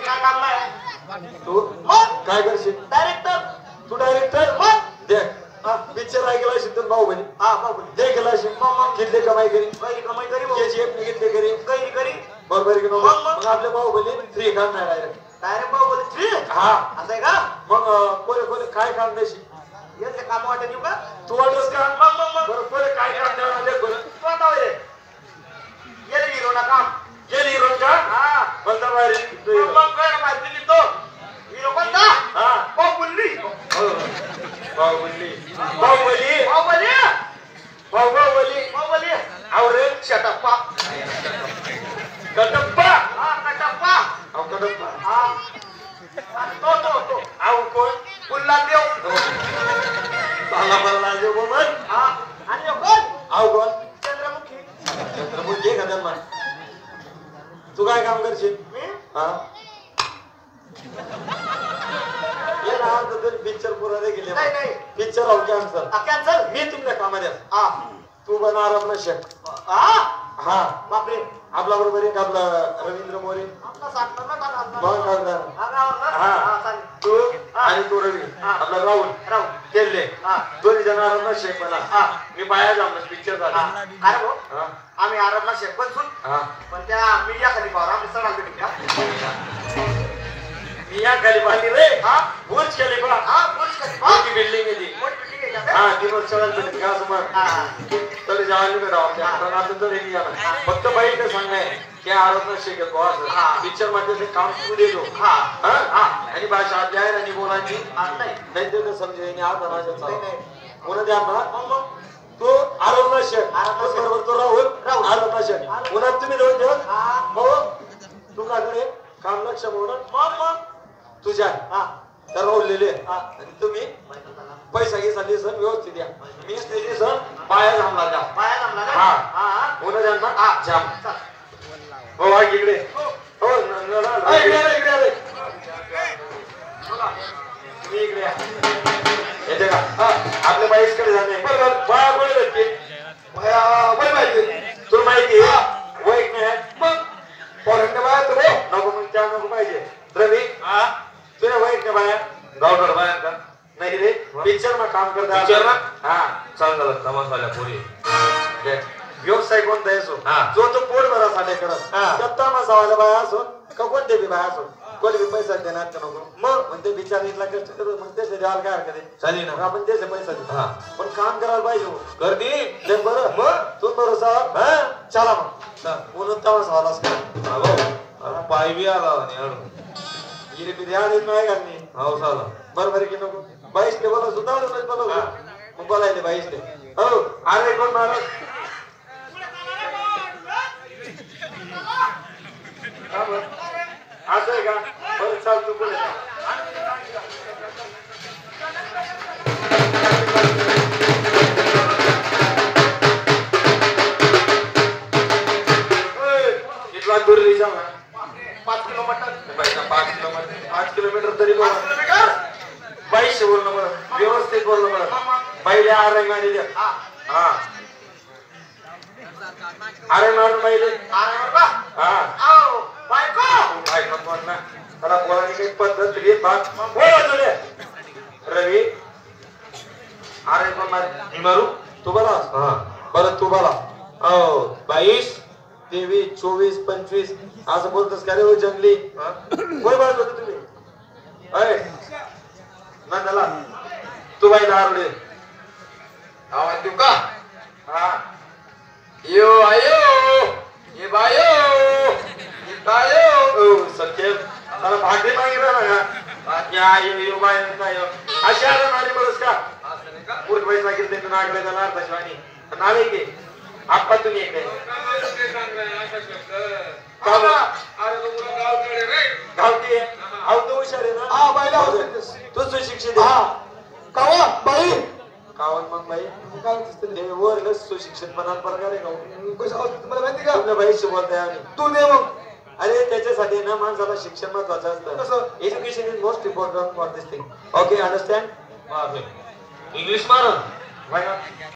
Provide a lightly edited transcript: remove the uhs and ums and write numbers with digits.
काय काम नाही तू मग काय करशील डायरेक्टर तू डायरेक्टर मग देख पिक्चर आहे गेला असेल तर बाहुबली हा बाहुबली दे गेला असेल मग किती कमाई करी काही कमाई करी केजीएफ किती करी काही करी बरोबर की नको मग मग आपल्या बाहुबली 3 काम नाही डायरेक्ट बाहुबली 3 हा असं आहे का मग कोणी कोणी काय काम देशी याचे काम वाटत येऊ का तू वाटस का मग बरं कोणी काय काम देणार दे कोणी तू आता होय गेले हिरो ना काम गेली हिरो का हा कोणता बाहेर मग काय ना बाहेर दिली तो हिरो कोणता हा बाहुबली बाहुबली बाहुबली बाहुबली बाहुबली बाहुबली आवरे शटप्पा कटप्पा हा कटप्पा अव कटप्पा हा तो आव कोण पुल्ला देव साला बरला जो बोल हा आणि कोण आव कोण चंद्रमुखी चंद्रमुखी का जन्म तू काय काम करशील मी हा ये ना तर पिक्चर पूरा रे गेले नाही पिक्चर आव कॅन्सल कॅन्सल मी तुमच्या कामात हा तू बना आराम शेख हा हा बापरे आपला बरोबर एक आपला रवींद्र मोरे आपला साथ ना मग खासदार हा तू आणि तो रवी आपला राहुल केले दोन्ही जण आराम शेख बना मी बाहेर जाऊन पिक्चर झाला अरे भाऊ आम्ही आरामला शेख बनसून पण त्या मीडिया खाली पावर आम्ही सणाल भेटू मिया खलीफा रे बुर्ज खलीफा बुर्ज खलीफा मोठी बिल्डिंग आहे ती मोठी बिल्डिंग आहे हा ती पण सगळ्यात भेटते का समोर तरी जायला भेटा आपल्या पण आता तर नाही जाणार फक्त बाई काय सांगणार की आराम शेख बॉस पिक्चर मध्ये ते काम तू देतो आणि भाषा आपली आहे आणि बोलायची नाही ते समजे आणि आता माझ्या कोणा द्या ना तो आरोपला शेख बरोबर तो राहुल आरोपला शेख पुन्हा तुम्ही दोन ठेव हो तू काकडे काम लक्ष म्हणून तुझ्या तर राहुलेले आणि तुम्ही पैसा घे सांगली सण व्यवस्थित द्या मीच दिली सण बाया थांबला द्या हा पुन्हा द्या ना जाम हो आहे इकडे हो इकडे आले तुम्ही इकडे या येते का आपल्या बाईसकडे जाणे बरोबर बाया कोणी भेटते बाया वय माहिती तुला माहिती वय नाही मग फॉरेन बाया तर नको मग त्या नको पाहिजे रवी तुला वय का बाया गावडर बाया का नाही रे पिक्चर में काम करता पिक्चर में हाँ चांगला तमाशाला पोरी व्यवसाय कोणता आहे सो जो तो पोट भरा साठी करत दत्ता मसावाला बाया असो का कोणते बी बाया असो कोणी बी पैसा देणार का नको मग म्हणते बिचार इथला कष्ट करतो मग त्याचे द्याल काय हरकत आहे चालेल ना आपण त्याचे पैसा देतो पण काम करायला पाहिजे गर्दी ते बरं मग तू भरोसा चला मग म्हणून तमाशावालाच का पाय बी आला गिरी बी द्या देत नाही का मी हो चाला बरोबर की नको बाईस ते बोला सुद्धा बोला मग बोलायले बाईस ते हो अरे कोण महाराज असं आहे का बरं चाल तू बोल कितना दूर ले जाऊ 5 किलोमीटर 5 किलोमीटर तरी 22 बोलणं बरं व्यवस्थित बोलणं बरं पहिले आरे गाडी द्या हा आरे मारून पहिले आओ बायको कोण ना त्याला बोलायची काही पद्धत घे बात बोला तुले रवी आरे कोण मारे मारू तू बोला बरं तू बोला हो 22 23 24 25 असं बोलतोस का रे हो जंगली कोण बोलत होते तुम्ही अरे नंदला तू बाई दारुडे आवाज देऊ का हा यो आयो ये बायो ये बायो ओ सत्य त्याला भाकरी मागितला ना का या यो बाय काय अशा नाली बरस का पूर्ण पैसा घेतले तर नागले जाणार तशवानी नाले की आप्पा तुम्ही एक गावठी आव तो हुशार आहे ना हा बायला तू सुशिक्षित आहे कावा बाई कावन मग बाई काय दिसते वर सुशिक्षित पणात प्रकार आहे का कसं तुम्हाला माहिती का आपल्या बाईशी बोलताय आम्ही तू दे मग अरे त्याच्यासाठी ना माणसाला शिक्षण महत्वाचं असतं कसं education is most important for this thing okay understand English मार